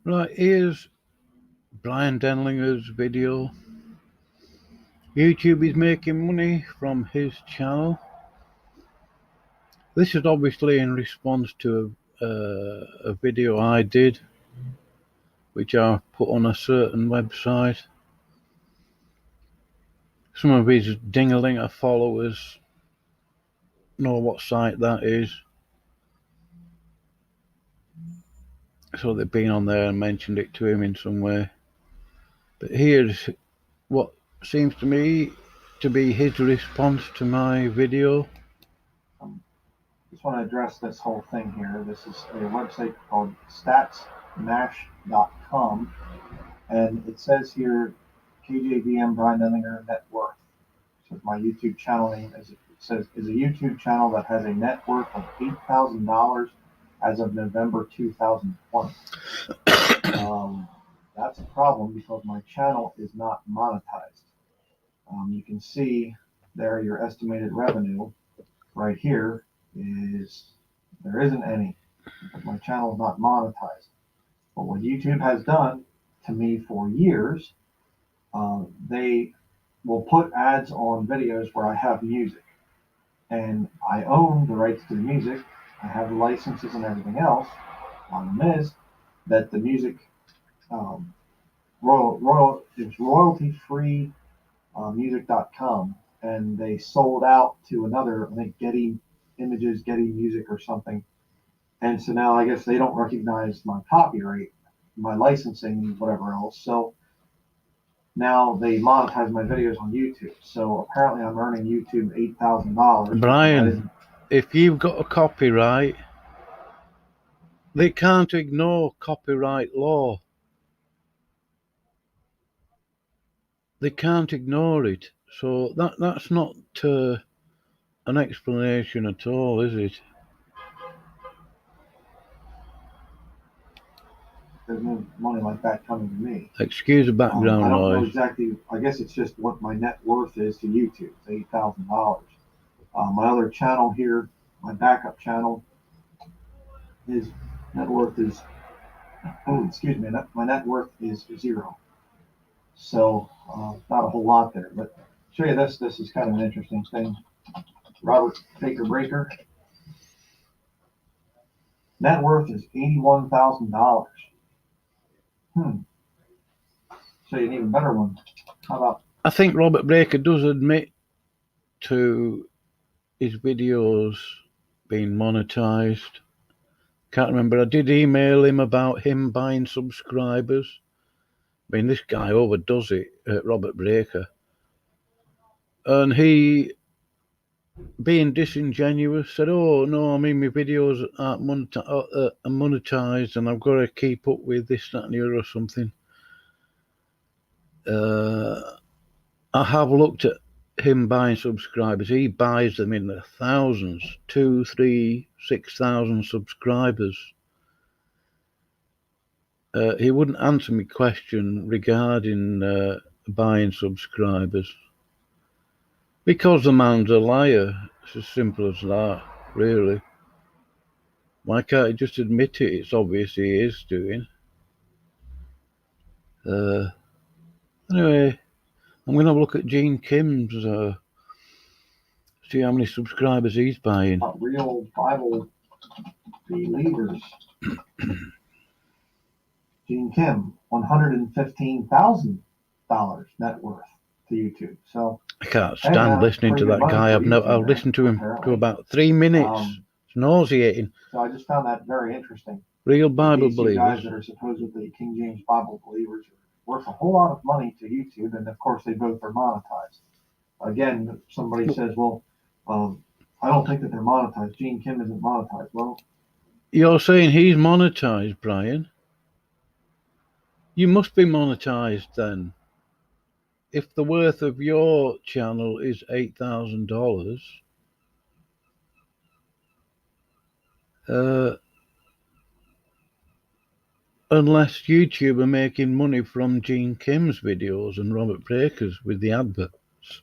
Right, here's Bryan Denlinger's video. YouTube is making money from his channel. This is obviously in response to a video I did, which I put on a certain website. Some of his ding-a-linger followers know what site that is, so they've been on there and mentioned it to him in some way. But here's what seems to me to be his response to my video. Just want to address this whole thing here. This is a website called statsmash.com, and it says here KJVM Bryan Denlinger net worth. So my YouTube channel name is, it says, is a YouTube channel that has a net worth of $8,000 as of November 2020. That's a problem because my channel is not monetized. You can see there your estimated revenue right here is there isn't any because my channel is not monetized. But what YouTube has done to me for years, they will put ads on videos where I have music, and I own the rights to the music. I have the licenses and everything else. Problem is that the music it's royalty-free music.com, and they sold out to another, I think, Getty Images, Getty Music or something. And so now I guess they don't recognize my copyright, my licensing, whatever else. So now they monetize my videos on YouTube. So apparently I'm earning YouTube $8,000. Bryan, if you've got a copyright, they can't ignore copyright law. They can't ignore it. So that's not an explanation at all, is it? There's no money like that coming to me. Excuse the background I don't know noise. exactly. I guess it's just what my net worth is to YouTube. It's $8,000. My other channel here, my backup channel, his net worth is, excuse me, my net worth is zero. So not a whole lot there. But show you this. This is kind of an interesting thing. Robert Baker Breaker. Net worth is $81,000. So you need a better one. How about? I think Robert Breaker does admit to his videos being monetized. Can't remember. I did email him about him buying subscribers. I mean, this guy overdoes it, Robert Breaker. And he, being disingenuous, said, "Oh no, I mean my videos aren't monetized, and I've got to keep up with this, that, and the other, or something." I have looked at him buying subscribers. He buys them in the thousands, 2, 3, 6,000 subscribers. He wouldn't answer my question regarding buying subscribers because the man's a liar. It's as simple as that, really. Why can't he just admit it? It's obvious he is doing. Anyway, I'm going to have a look at Gene Kim's, see how many subscribers he's buying. Real Bible believers. Gene Kim, $115,000 net worth to YouTube. So I can't stand listening to that guy. I've listened to him for about 3 minutes. It's nauseating. So I just found that very interesting. Real Bible believers. Guys that are supposedly King James Bible believers are worth a whole lot of money to YouTube, and of course they both are monetized. Again, somebody says, well, I don't think that they're monetized. Gene Kim isn't monetized. Well, you're saying he's monetized, Bryan? You must be monetized then. If the worth of your channel is $8,000, unless YouTube are making money from Gene Kim's videos and Robert Breaker's with the adverts.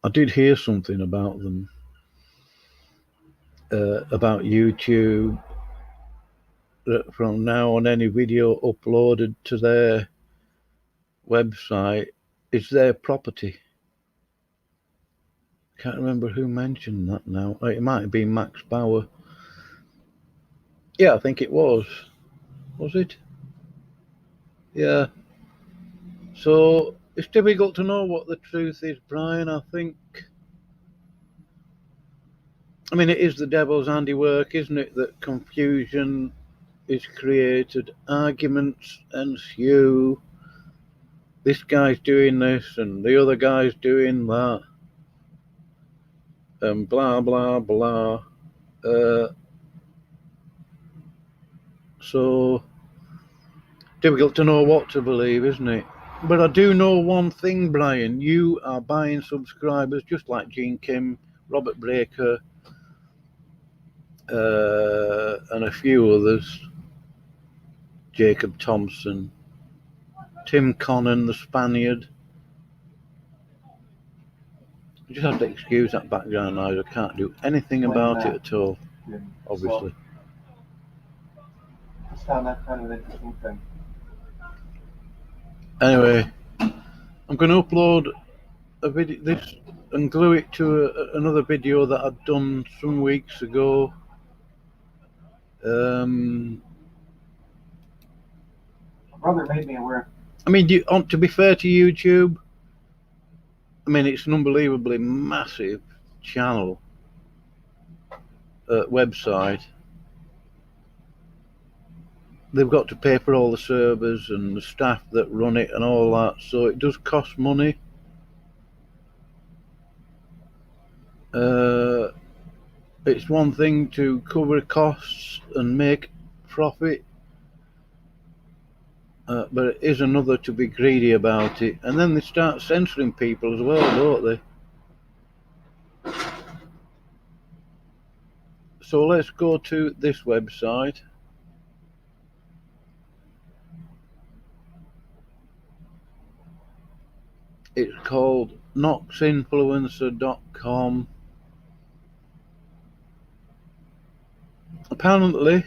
I did hear something about them, about YouTube that from now on any video uploaded to their website is their property. Can't remember who mentioned that now. It might have been Max Bauer. Yeah, I think it was. Was it? Yeah. So it's difficult to know what the truth is, Brian, I think. I mean, it is the devil's handiwork, isn't it, that confusion is created, arguments ensue. This guy's doing this and the other guy's doing that, and blah, blah, blah. So difficult to know what to believe, isn't it? But I do know one thing, Brian. You are buying subscribers just like Gene Kim, Robert Breaker, and a few others. Jacob Thompson, Tim Connon, the Spaniard. You just have to excuse that background noise. I can't do anything about it at all, obviously. Just found that kind of an interesting thing. Anyway, I'm going to upload a video this and glue it to another video that I'd done some weeks ago. My brother made me aware. I mean, to be fair to YouTube, I mean, it's an unbelievably massive channel, website. They've got to pay for all the servers and the staff that run it and all that, so it does cost money. It's one thing to cover costs and make profit, but it is another to be greedy about it. And then they start censoring people as well, don't they? So let's go to this website. It's called noxinfluencer.com. Apparently,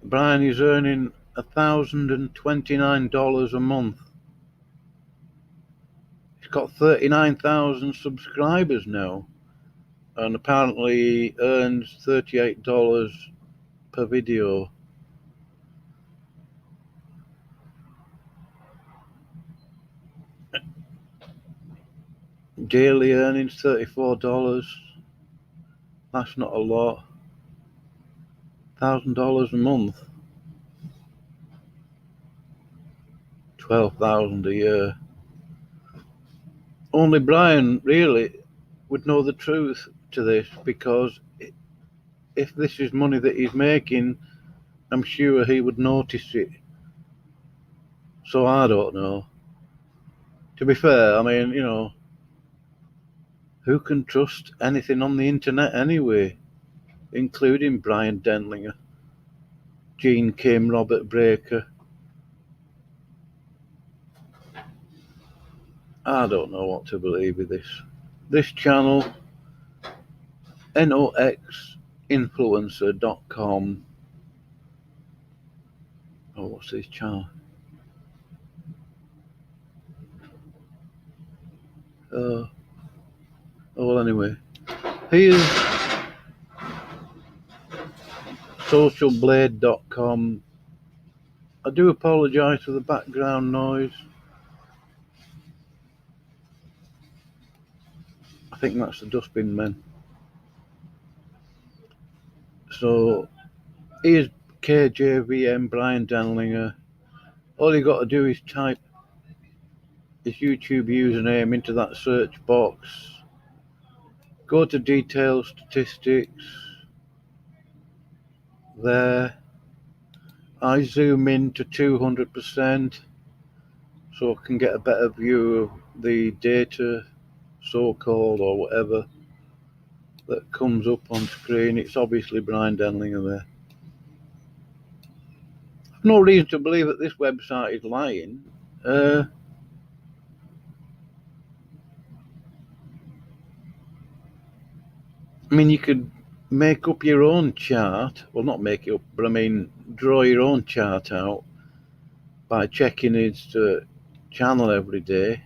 Brian is earning $1,029 a month. He's got 39,000 subscribers now, and apparently he earns $38 per video. Daily earnings $34. That's not a lot. $1,000 a month. 12,000 a year. Only Brian really would know the truth to this, because if this is money that he's making, I'm sure he would notice it. So I don't know. To be fair, I mean, you know, who can trust anything on the internet anyway, including Bryan Denlinger, Gene Kim, Robert Breaker. I don't know what to believe with this. This channel, noxinfluencer.com. Oh, what's this channel? Oh, well, anyway. Here's socialblade.com. I do apologise for the background noise. I think that's the dustbin men. So here's KJVM, Bryan Denlinger. All you got to do is type his YouTube username into that search box. Go to details, statistics. There. I zoom in to 200% so I can get a better view of the data, so-called, or whatever, that comes up on screen. It's obviously Bryan Denlinger there. I've no reason to believe that this website is lying. I mean, you could make up your own chart. Well, not make it up, but I mean, draw your own chart out by checking his channel every day.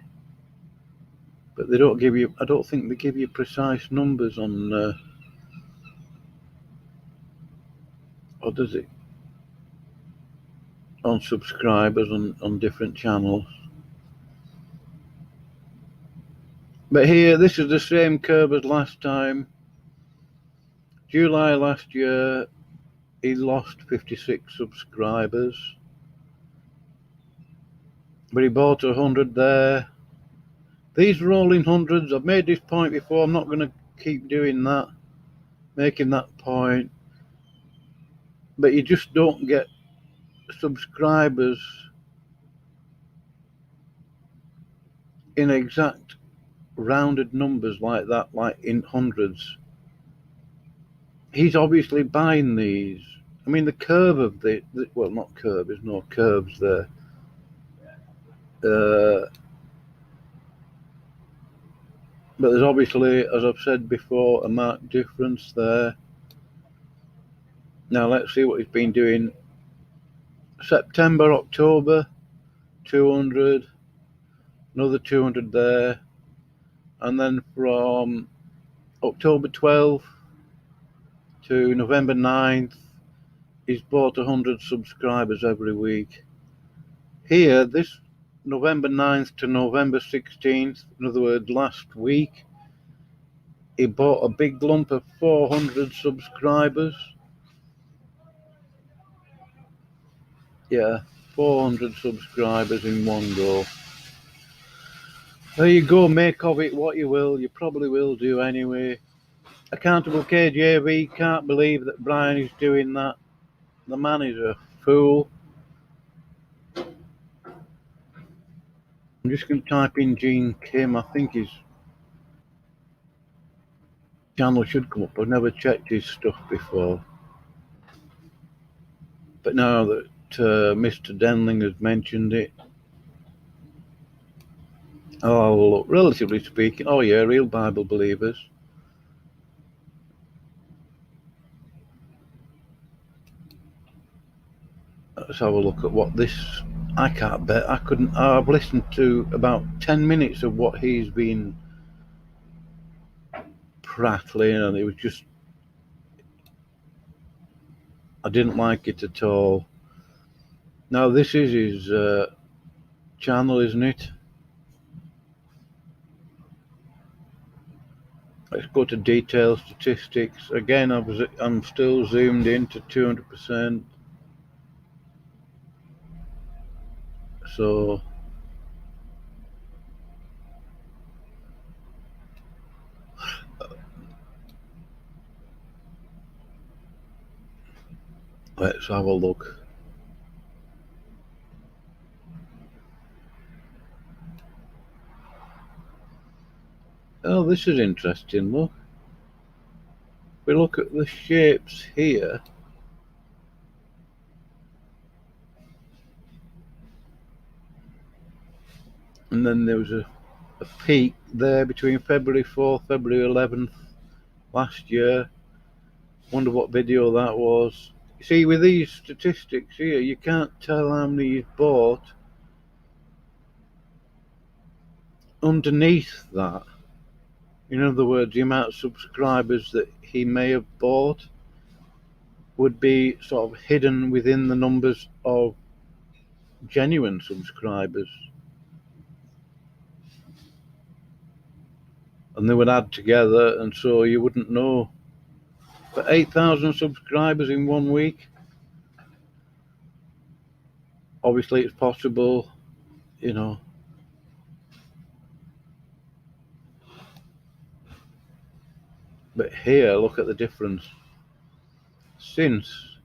But they don't give you, I don't think they give you precise numbers on, or does it? On subscribers on different channels. But here, this is the same curve as last time. July last year, he lost 56 subscribers. But he bought 100 there. These rolling hundreds, I've made this point before, I'm not going to keep doing that, making that point. But you just don't get subscribers in exact rounded numbers like that, like in hundreds. He's obviously buying these. I mean, the curve of the well, not curve, there's no curves there. But there's obviously, as I've said before, a marked difference there. Now let's see what he's been doing. September, October, 200, another 200 there. And then from October 12th to November 9th, he's bought 100 subscribers every week. Here, this November 9th to November 16th, in other words, last week, he bought a big lump of 400 subscribers. Yeah, 400 subscribers in one go. There you go, make of it what you will. You probably will do anyway. Accountable KJV, can't believe that Bryan is doing that. The man is a fool. I'm just going to type in Gene Kim. I think his channel should come up. I've never checked his stuff before. But now that Mr. Denlinger has mentioned it, oh, relatively speaking, oh yeah, real Bible believers. Let's have a look at what this, I can't bet, I've listened to about 10 minutes of what he's been prattling, and it was just, I didn't like it at all. Now this is his channel, isn't it? Let's go to detail statistics. Again, I'm still zoomed in to 200%. So let's have a look. Oh, this is interesting, look. We look at the shapes here. And then there was a peak there between February 4th, February 11th last year. Wonder what video that was. You see, with these statistics here, you can't tell how many he's bought underneath that. In other words, the amount of subscribers that he may have bought would be sort of hidden within the numbers of genuine subscribers. And they would add together, and so you wouldn't know. But 8,000 subscribers in 1 week, obviously it's possible, you know. But here, look at the difference. Since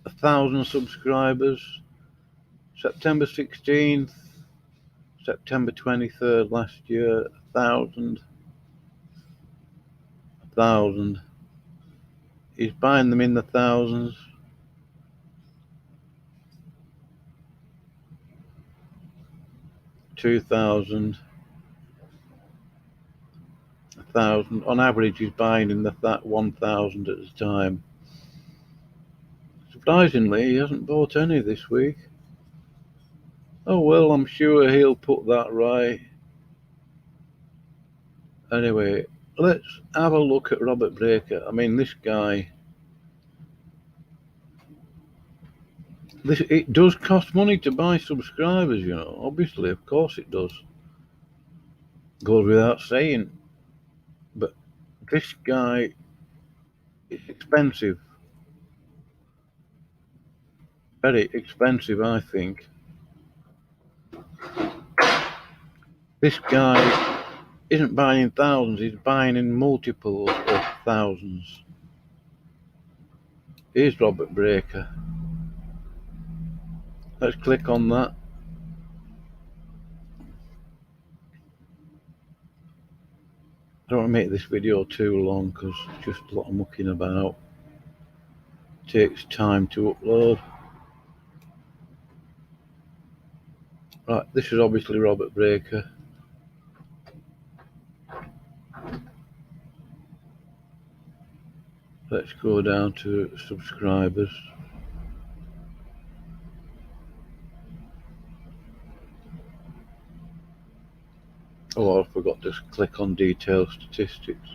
1,000 subscribers, September 16th, September 23rd last year, 1,000. He's buying them in the thousands. 2,000, 1,000. On average, he's buying in that 1,000 at a time. Surprisingly, he hasn't bought any this week. Oh well, I'm sure he'll put that right. Anyway, let's have a look at Robert Breaker. I mean, this guy. It does cost money to buy subscribers, you know. Obviously, of course it does. Goes without saying. But this guy is expensive. Very expensive, I think. This guy isn't buying in thousands, he's buying in multiples of thousands. Here's Robert Breaker. Let's click on that. I don't want to make this video too long because it's just a lot of mucking about. It takes time to upload. Right, this is obviously Robert Breaker. Let's go down to subscribers. Oh, I forgot to click on detail statistics.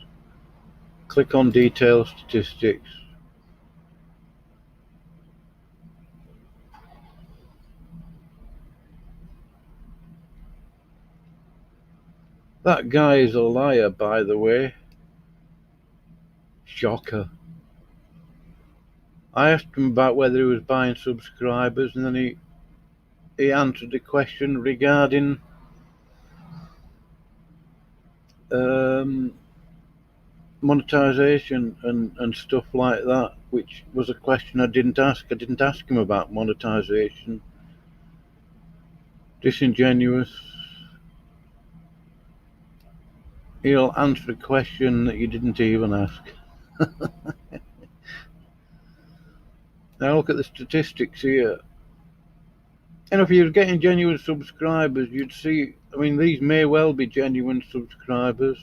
Click on detail statistics. That guy is a liar, by the way. Shocker. I asked him about whether he was buying subscribers, and then he answered the question regarding monetization and stuff like that, which was a question I didn't ask. I didn't ask him about monetization. Disingenuous. He'll answer a question that you didn't even ask. Now look at the statistics here. And if you're getting genuine subscribers, you'd see, I mean, these may well be genuine subscribers.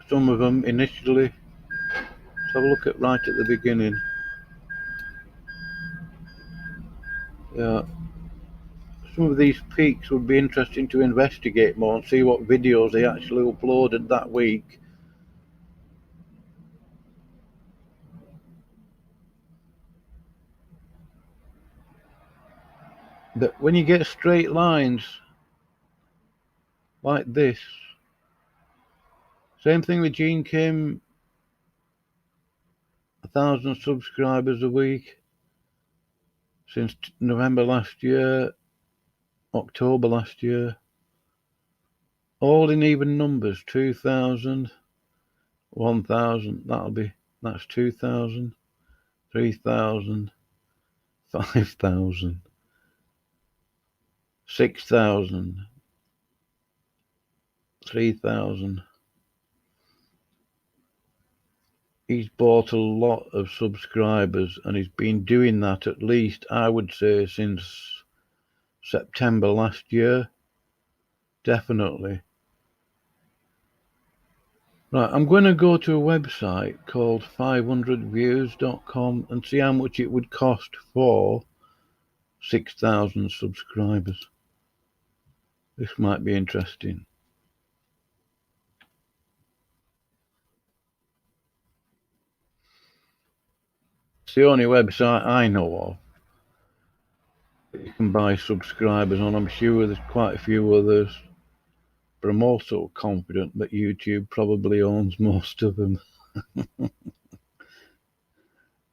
Some of them initially. Let's have a look at right at the beginning. Yeah. Some of these peaks would be interesting to investigate more and see what videos they actually uploaded that week. But when you get straight lines like this, same thing with Gene Kim, 1,000 subscribers a week since November last year, October last year, all in even numbers. 2,000, 1,000, that's 2,000, 3,000, 5,000, 6,000, 3,000. He's bought a lot of subscribers, and he's been doing that at least, I would say, since September last year. Definitely. Right, I'm going to go to a website called 500views.com and see how much it would cost for 6,000 subscribers. This might be interesting. It's the only website I know of that you can buy subscribers on. I'm sure there's quite a few others, but I'm also confident that YouTube probably owns most of them.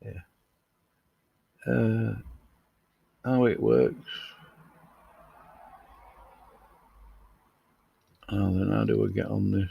Yeah. How it works. Oh, then how do we get on this?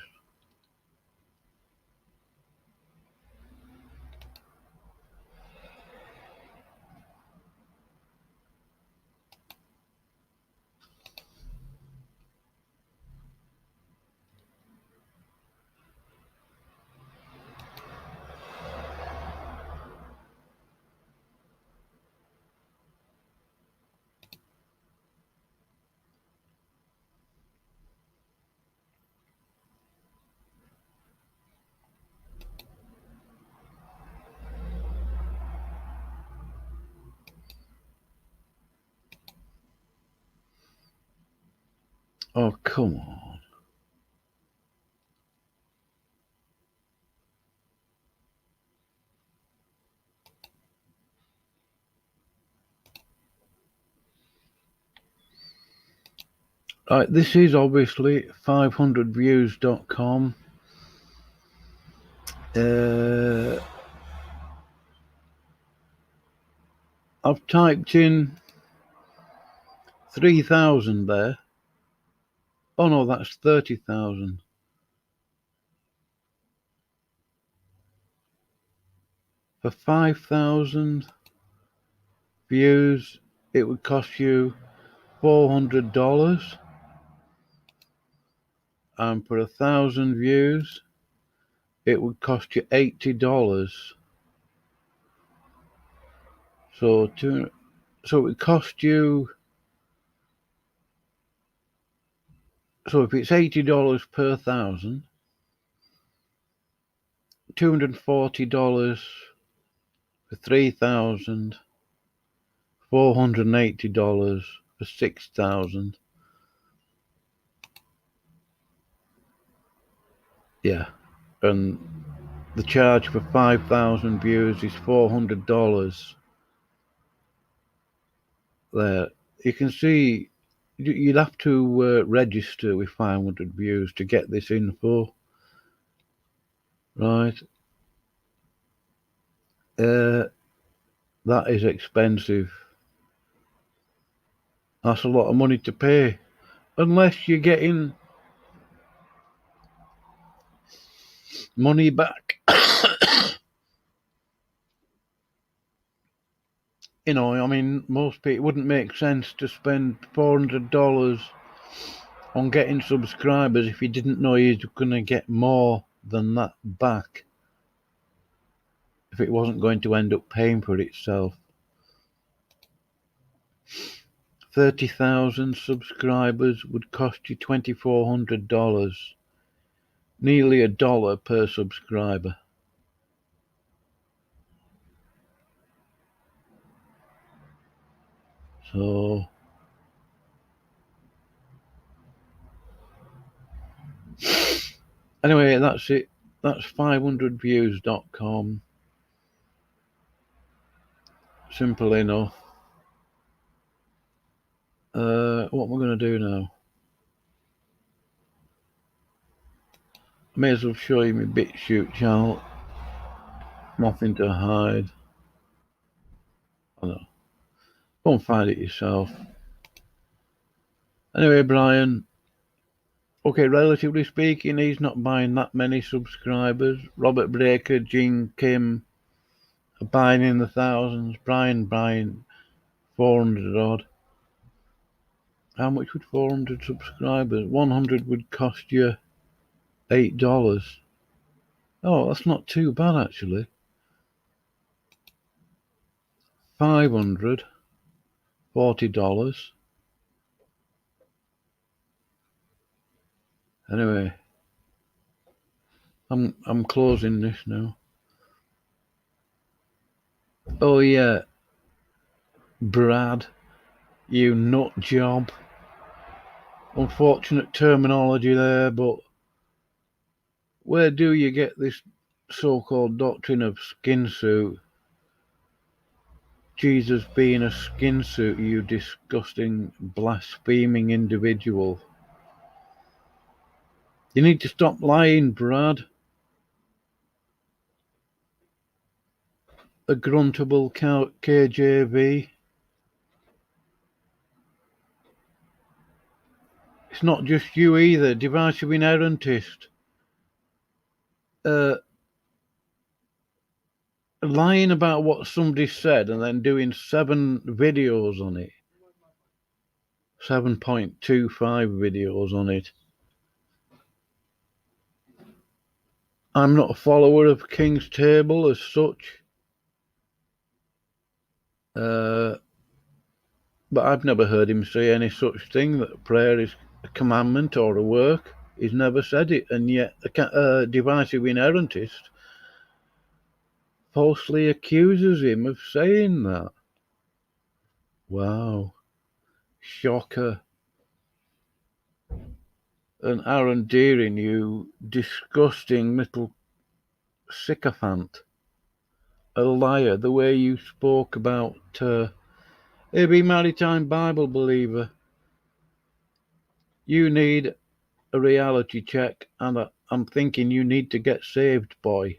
Oh, come on. Right, this is obviously 500views.com. I've typed in 3,000 there. Oh no, that's 30,000. For 5,000 views, it would cost you $400. And for 1,000 views, it would cost you $80. So it would cost you. So if it's $80 per 1,000, $240 for 3,000, $480 for 6,000. Yeah, and the charge for 5,000 views is $400. There, you can see you'd have to register with 500 views to get this info, right? That is expensive. That's a lot of money to pay, unless you're getting money back. You know, I mean, most people, it wouldn't make sense to spend $400 on getting subscribers if you didn't know you're going to get more than that back, if it wasn't going to end up paying for itself. 30,000 subscribers would cost you $2,400, nearly $1 per subscriber. So anyway, that's it. That's 500views.com. Simple enough. What am I going to do now? I may as well show you my BitChute channel. Nothing to hide. I know. Go and find it yourself. Anyway, Bryan. Okay, relatively speaking, he's not buying that many subscribers. Robert Breaker, Gene Kim are buying in the thousands. Bryan, 400 odd. How much would 400 subscribers? 100 would cost you $8. Oh, that's not too bad actually. 500, $40. Anyway, I'm closing this now. Oh yeah, Brad, you nut job. Unfortunate terminology there, but where do you get this so-called doctrine of skin suit? Jesus being a skin suit, you disgusting, blaspheming individual. You need to stop lying, Brad. A gruntable KJV. It's not just you either, divisive inerrantist. Lying about what somebody said and then doing 7 videos on it. 7.25 videos on it. I'm not a follower of King's Table as such. But I've never heard him say any such thing, that prayer is a commandment or a work. He's never said it, and yet a divisive inerrantist falsely accuses him of saying that. Wow. Shocker. And Aaron Deerin, you disgusting little sycophant, a liar, the way you spoke about every maritime Bible believer. You need a reality check, and I'm thinking you need to get saved, boy.